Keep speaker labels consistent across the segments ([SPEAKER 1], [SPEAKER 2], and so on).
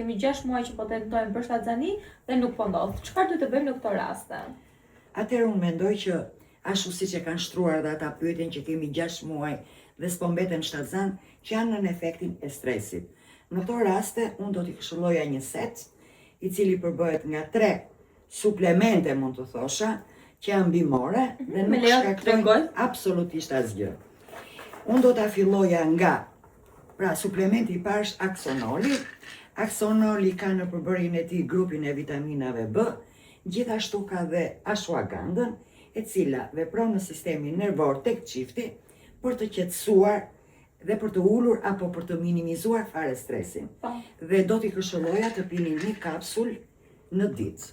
[SPEAKER 1] kemi 6 muaj që po tentojmë për shtatzani dhe nuk po ndodh. Çfarë duhet të bëjmë në këto raste?
[SPEAKER 2] Atëherë unë mendoj që ashtu siç e kanë shtruar dhe ata pyetjen që kemi 6 muaj dhe s'po mbeten shtatzan, që janë në efektin e stresit. Në këto raste unë do t'i këshilloja një set i cili përbëhet nga 3 suplemente, mund të thosha, që janë bimore dhe nuk shkaktojnë absolutisht asgjë. Unë do t'a filloja nga, pra suplementi i parë është aksonoli. Aksonoli ka në përbërjen e tij grupin e vitaminave B, gjithashtu ka dhe ashwagandën, e cila vepron në sistemin nervor tek çifti për të qetësuar dhe për të ulur apo për të minimizuar fare stresin. Dhe do t'i këshilloja të pinin një kapsul në ditë.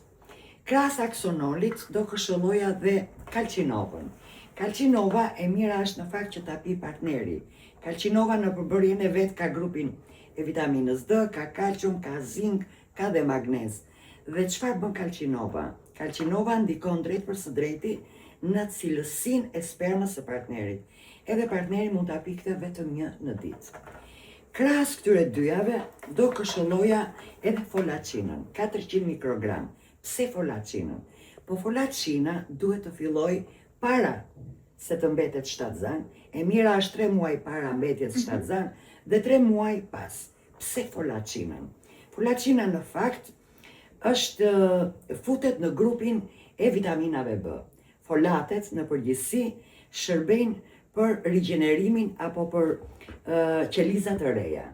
[SPEAKER 2] Krahas aksonolit do këshilloja dhe kalcinovën. Kalcinova e mira është në fakt që ta pi partneri. Kalcinova në përbërjen e vet ka grupin e vitaminës D, ka kalcium, ka zink, ka dhe magnez. Dhe çfarë bën kalcinova? Kalcinova ndikon drejt për së drejti në cilësinë e spermës së partnerit. Edhe partneri mund ta pikte vetëm një në ditë. Krahas këtyre dyjave do këshilloja edhe folacinën, 400 mikrogram. Pse folacinën? Po folacina duhet të filloj para se të mbetet shtatzan, e mira është 3 muaj para mbetjes shtatzan dhe 3 muaj pas. Pse folacinën? Folacina në fakt është futet në grupin e vitaminave B. Folatet në përgjithësi shërbejnë për rigjenerimin apo për qelizat të reja.